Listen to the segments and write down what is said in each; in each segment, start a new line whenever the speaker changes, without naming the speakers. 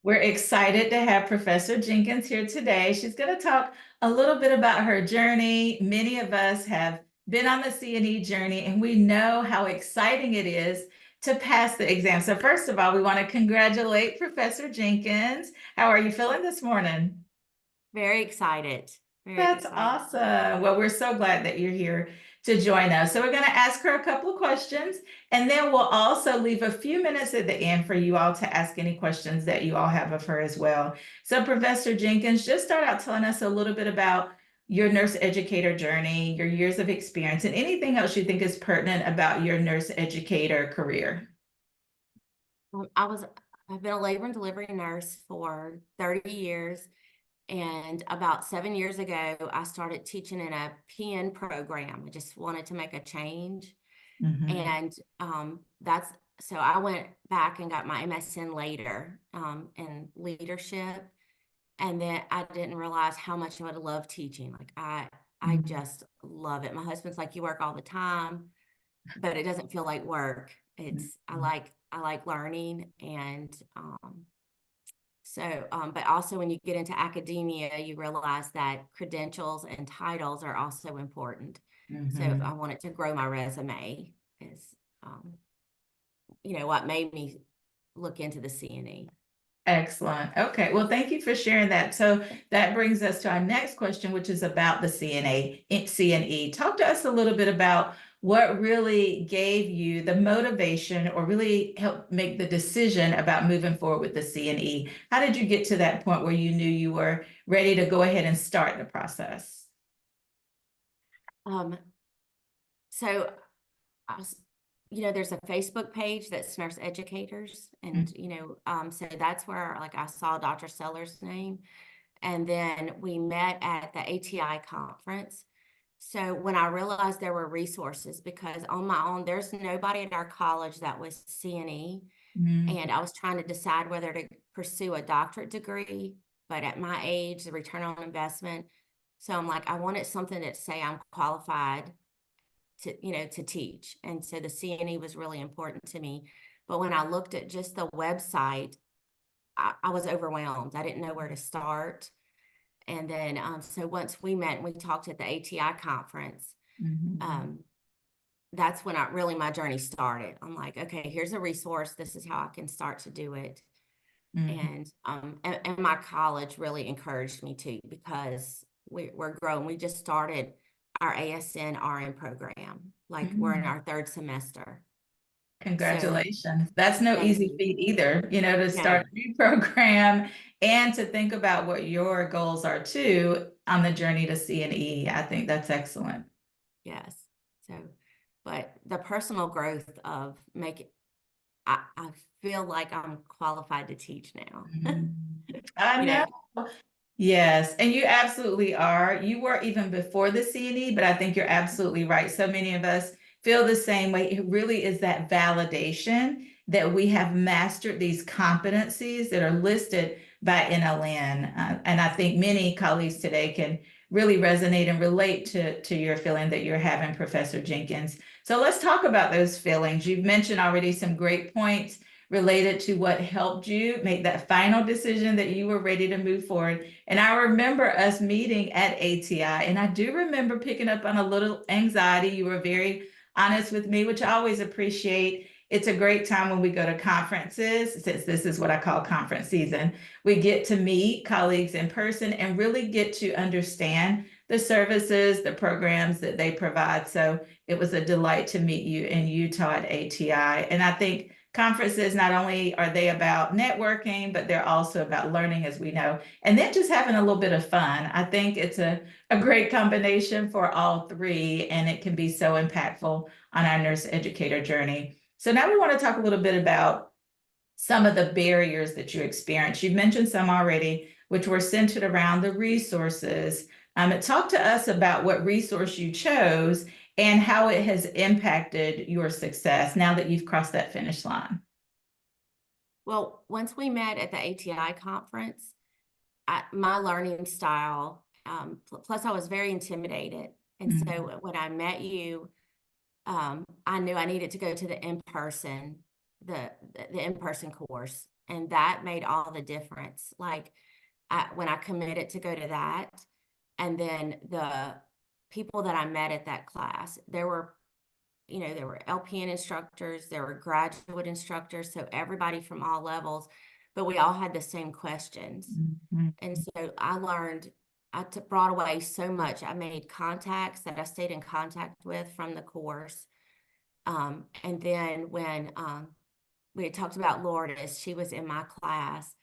We're excited to have Professor Jenkins here today. She's going to talk a little bit about her journey. Many of us have been on the CNE journey, and we know how exciting it is to pass the exam. So first of all, we want to congratulate Professor Jenkins. How are you feeling this morning?
Very excited. Very
That's
excited.
awesome. Well, we're so glad that you're here to join us. So we're going to ask her a couple of questions, and then we'll also leave a few minutes at the end for you all to ask any questions that you all have of her as well. So Professor Jenkins, just start out telling us a little bit about your nurse educator journey, your years of experience, and anything else you think is pertinent about your nurse educator career.
Um, I've been a labor and delivery nurse for 30 years. And about 7 years ago, I started teaching in a PN program. I just wanted to make a change.
Mhm.
And so I went back and got my MSN later in leadership. And then I didn't realize how much I would love teaching. I
Mhm.
just love it. My husband's like, you work all the time, but it doesn't feel like work. It's I like learning, and but also when you get into academia, you realize that credentials and titles are also important. So if I
Mhm.
wanted to grow my resume, is um, what made me look into the CNE.
Excellent. Okay. Well, thank you for sharing that. So that brings us to our next question, which is about the CNE. Talk to us a little bit about what really gave you the motivation or really helped make the decision about moving forward with the CNE. How did you get to that point where you knew you were ready to go ahead and start the process?
Um, so I was, there's a Facebook page that's Nurse Educators, and so that's where like I saw Dr. Sellers' name, and then we met at the ATI conference. So when I realized there were resources, because on my own, there's nobody at our college that was CNE, and
Mhm.
I was trying to decide whether to pursue a doctorate degree, but at my age, the return on investment. So I'm like, I wanted something that say I'm qualified to teach. And so the CNE was really important to me. But when I looked at just the website, I was overwhelmed. I didn't know where to start. And then, so once we met and we talked at the ATI conference,
Mhm.
um, that's when my journey started. I'm like, okay, here's a resource. This is how I can start to do it.
Mhm.
And my college really encouraged me to, because we're growing. We just started our ASN RN program. Like, we're in
Mhm.
our third semester. So
Congratulations. That's no
thank
easy
you.
feat either, to
No,
start a new program and to think about what your goals are too on the journey to CNE. I think that's excellent.
yes. So, but the personal growth of I feel like I'm qualified to teach now.
Mhm. I
You
know.
know,
Yes, and you absolutely are. You were even before the CNE, but I think you're absolutely right. So many of us feel the same way. It really is that validation that we have mastered these competencies that are listed by NLN. And I think many colleagues today can really resonate and relate to your feeling that you're having, Professor Jenkins. So let's talk about those feelings. You've mentioned already some great points related to what helped you make that final decision that you were ready to move forward. And I remember us meeting at ATI, and I do remember picking up on a little anxiety. You were very honest with me, which I always appreciate. It's a great time when we go to conferences, since this is what I call conference season. We get to meet colleagues in person and really get to understand the services, the programs that they provide. So it was a delight to meet you in Utah at ATI. And I think conferences, not only are they about networking, but they're also about learning, as we know, and then just having a little bit of fun. I think it's a great combination for all three, and it can be so impactful on our nurse educator journey. So now we want to talk a little bit about some of the barriers that you experienced. You've mentioned some already, which were centered around the resources. Talk to us about what resource you chose and how it has impacted your success now that you've crossed that finish line.
well, once we met at the ATI conference, my learning style, plus I was very intimidated. And
Mhm.
so when I met you, I knew I needed to go to the in-person course. And that made all the difference. Like when I committed to go to that, and then the people that I met at that class, there were LPN instructors, there were graduate instructors, so everybody from all levels, but we all had the same questions.
Mhm.
And so I learned, brought away so much. I made contacts that I stayed in contact with from the course. And then when we had talked about Lourdes, she was in my class.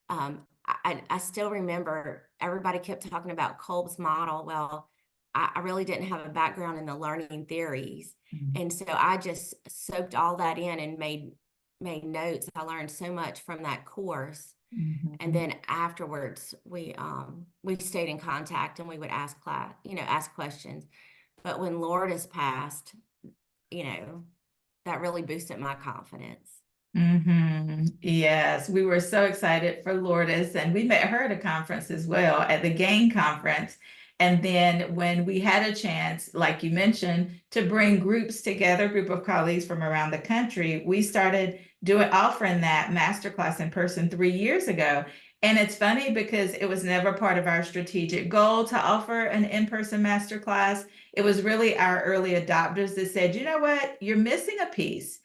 I still remember everybody kept talking about Kolb's model. Well, I really didn't have a background in the learning theories. And so I just soaked all that in and made notes. I learned so much from that course.
Mhm.
And then afterwards, we stayed in contact and we would ask ask questions. But when Lourdes passed, that really boosted my confidence.
Yes, we were so excited for Lourdes, and we met her at a conference as well, at the GAIN conference. And then when we had a chance, like you mentioned, to bring groups together, a group of colleagues from around the country, we started offering that masterclass in person 3 years ago. And it's funny because it was never part of our strategic goal to offer an in-person masterclass. It was really our early adopters that said, you know what, you're missing a piece.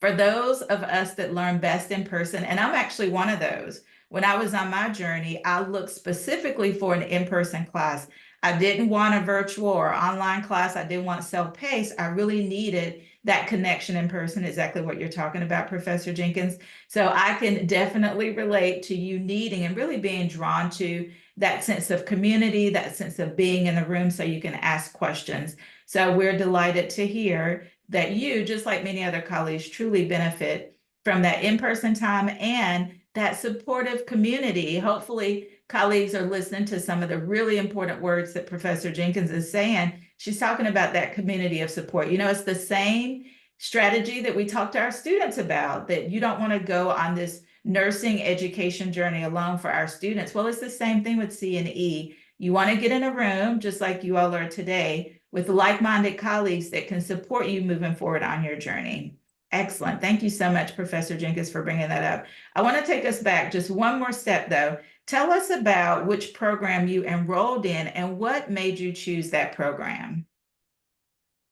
For those of us that learn best in person, and I'm actually one of those, when I was on my journey, I looked specifically for an in-person class. I didn't want a virtual or online class. I didn't want self-paced. I really needed that connection in person, exactly what you're talking about, Professor Jenkins. So I can definitely relate to you needing and really being drawn to that sense of community, that sense of being in the room so you can ask questions. So we're delighted to hear that you, just like many other colleagues, truly benefit from that in-person time and that supportive community. Hopefully, colleagues are listening to some of the really important words that Professor Jenkins is saying. She's talking about that community of support. It's the same strategy that we talk to our students about, that you don't want to go on this nursing education journey alone for our students. Well, it's the same thing with CNE. You want to get in a room, just like you all are today, with like-minded colleagues that can support you moving forward on your journey. Excellent. Thank you so much, Professor Jenkins, for bringing that up. I want to take us back just one more step, though. Tell us about which program you enrolled in and what made you choose that program.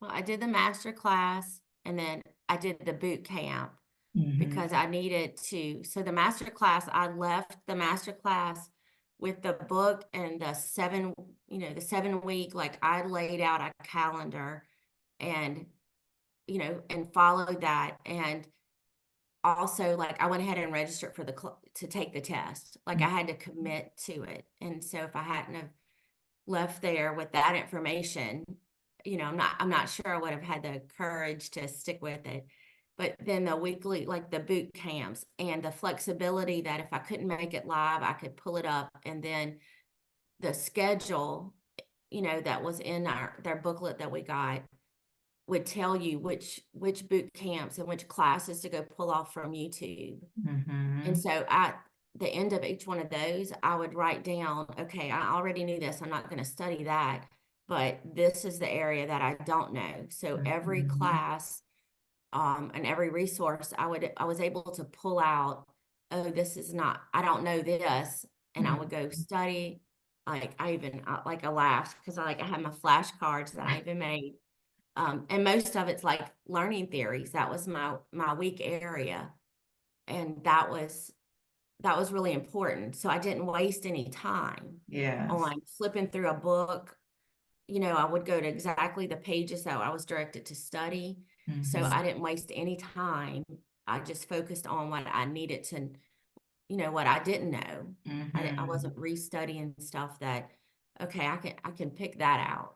Well, I did the master class and then I did the boot camp because I needed to. So the master class, I left the master class with the book and the 7-week, like I laid out a calendar and, and followed that. And also like I went ahead and registered for to take the test. Like I had to commit to it. And so if I hadn't have left there with that information, I'm not sure I would have had the courage to stick with it. But then the weekly, like the boot camps and the flexibility that if I couldn't make it live, I could pull it up. And then the schedule, that was in their booklet that we got would tell you which boot camps and which classes to go pull off from YouTube. And so at the end of each one of those, I would write down, okay, I already knew this. I'm not going to study that, but this is the area that I don't know. So every class and every resource, I was able to pull out, oh, this is not, I don't know this. And I would go study. Like I laughed because I had my flashcards that I even made. And most of it's like learning theories. That was my weak area. And that was really important. So I didn't waste any time on flipping through a book. I would go to exactly the pages that I was directed to study. So I didn't waste any time. I just focused on what I needed to, what I didn't know. I wasn't restudying stuff that, okay, I can pick that out.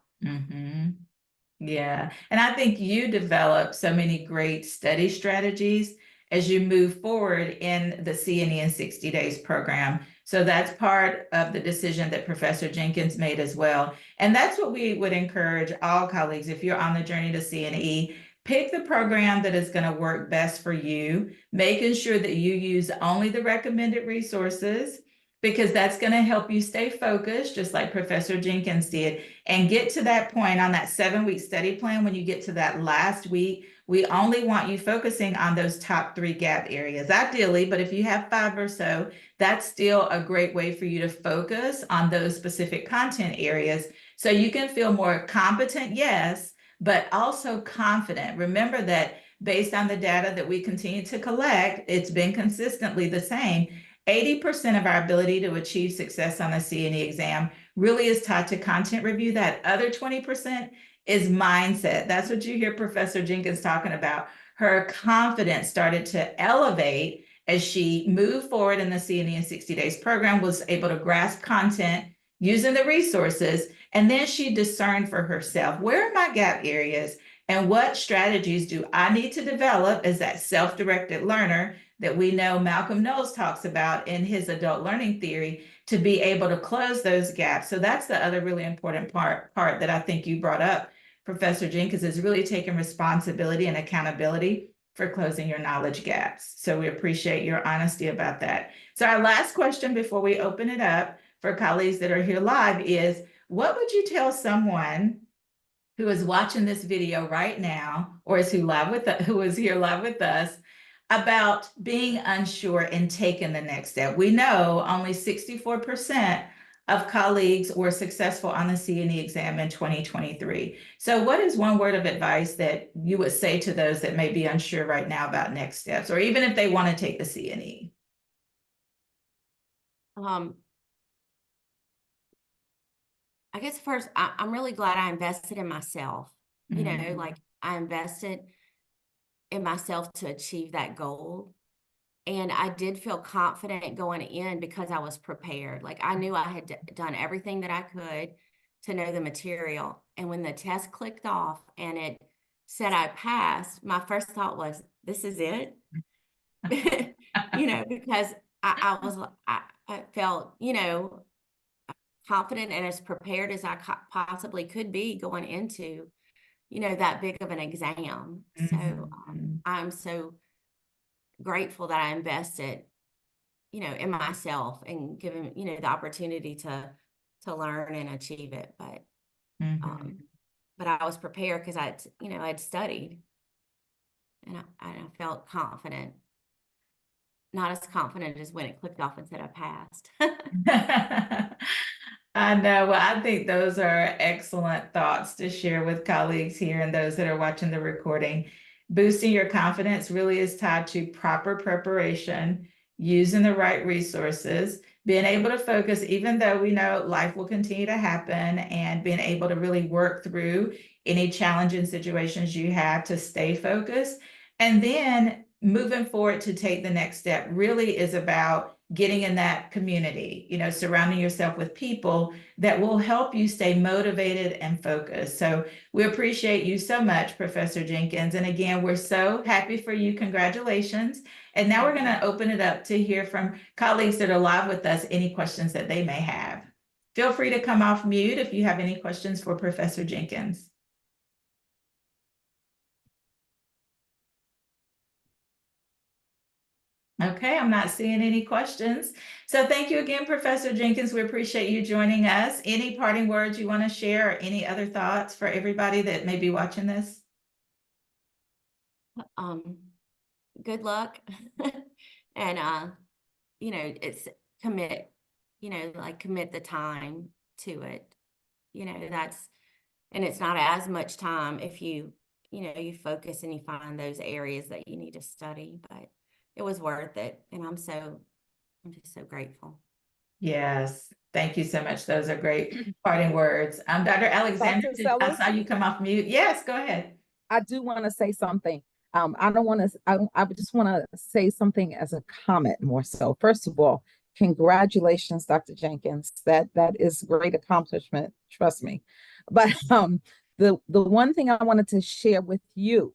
Yeah. And I think you develop so many great study strategies as you move forward in the CNE in 60 Days program. So that's part of the decision that Professor Jenkins made as well. And that's what we would encourage all colleagues. If you're on the journey to CNE, pick the program that is going to work best for you, making sure that you use only the recommended resources, because that's going to help you stay focused, just like Professor Jenkins did, and get to that point on that 7-week study plan. When you get to that last week we only want you focusing on those top 3 gap areas, ideally, but if you have 5 or so, that's still a great way for you to focus on those specific content areas so you can feel more competent, yes, but also confident. Remember that based on the data that we continue to collect, it's been consistently the same. 80% of our ability to achieve success on the CNE exam really is tied to content review. That other 20% is mindset. That's what you hear Professor Jenkins talking about. Her confidence started to elevate as she moved forward in the CNE in 60 Days program, was able to grasp content using the resources, and then she discerned for herself, where are my gap areas and what strategies do I need to develop as that self-directed learner that we know Malcolm Knowles talks about in his adult learning theory, to be able to close those gaps. So that's the other really important part that I think you brought up, Professor Jenkins, is really taking responsibility and accountability for closing your knowledge gaps. So we appreciate your honesty about that. So our last question before we open it up for colleagues that are here live is, what would you tell someone who is watching this video right now, or is who is here live with us, about being unsure and taking the next step? We know only 64% of colleagues were successful on the CNE exam in 2023. So what is one word of advice that you would say to those that may be unsure right now about next steps, or even if they want to take the CNE?
I guess first, I'm really glad I invested in myself. You know,
Mhm.
like I invested in myself to achieve that goal. And I did feel confident going in because I was prepared. Like I knew I had done everything that I could to know the material. And when the test clicked off and it said I passed, my first thought was, this is it. You know, because I felt, you know, confident and as prepared as I possibly could be going into, you know, that big of an exam. So
Mhm.
I'm so grateful that I invested, you know, in myself and given, you know, the opportunity to learn and achieve it.
Mhm.
But I was prepared because you know, I'd studied and I felt confident. Not as confident as when it clicked off and said I passed.
I know. Well, I think those are excellent thoughts to share with colleagues here and those that are watching the recording. Boosting your confidence really is tied to proper preparation, using the right resources, being able to focus, even though we know life will continue to happen, and being able to really work through any challenging situations you have to stay focused. And then moving forward to take the next step really is about getting in that community, you know, surrounding yourself with people that will help you stay motivated and focused. So we appreciate you so much, Professor Jenkins. And again, we're so happy for you. Congratulations. And now we're going to open it up to hear from colleagues that are live with us, any questions that they may have. Feel free to come off mute if you have any questions for Professor Jenkins. Okay, I'm not seeing any questions. So thank you again, Professor Jenkins. We appreciate you joining us. Any parting words you want to share, or any other thoughts for everybody that may be watching this?
Good luck. And you know, it's commit, you know, like commit the time to it. You know, and it's not as much time if you know, you focus and you find those areas that you need to study, but it was worth it. And I'm just so grateful.
Yes, thank you so much. Those are great parting words. Dr. Alexander,
Dr.
I
Sellers,
saw you come off mute. Yes, go ahead.
I do want to say something. I don't want to, I just want to say something as a comment more so. First of all, congratulations, Dr. Jenkins. That is great accomplishment, trust me. But the one thing I wanted to share with you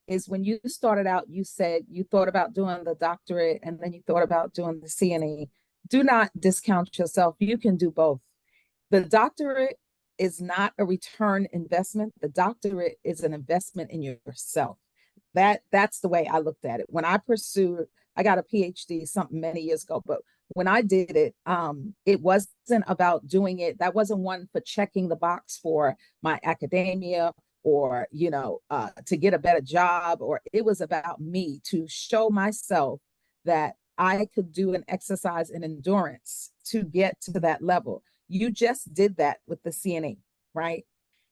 is when you started out, you said you thought about doing the doctorate and then you thought about doing the CNE. Do not discount yourself. You can do both. The doctorate is not a return investment. The doctorate is an investment in yourself. That's the way I looked at it. When I got a PhD something many years ago, but when I did it, it wasn't about doing it. That wasn't one for checking the box for my academia or, to get a better job, or it was about me to show myself that I could do an exercise in endurance to get to that level. You just did that with the CNE, right?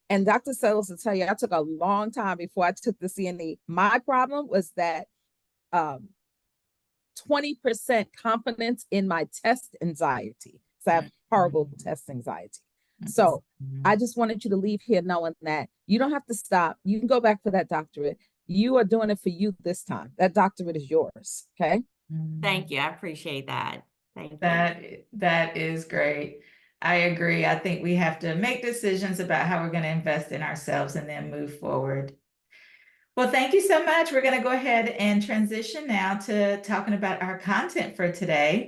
And Dr. Sellars will tell you, I took a long time before I took the CNE. My problem was that 20% confidence in my test anxiety. So I have horrible test anxiety. So I just wanted you to leave here knowing that you don't have to stop. You can go back for that doctorate. You are doing it for you this time. That doctorate is yours. Okay.
Thank you. I appreciate that. Thank you.
That is great. I agree. I think we have to make decisions about how we're going to invest in ourselves and then move forward. Well, thank you so much. We're going to go ahead and transition now to talking about our content for today.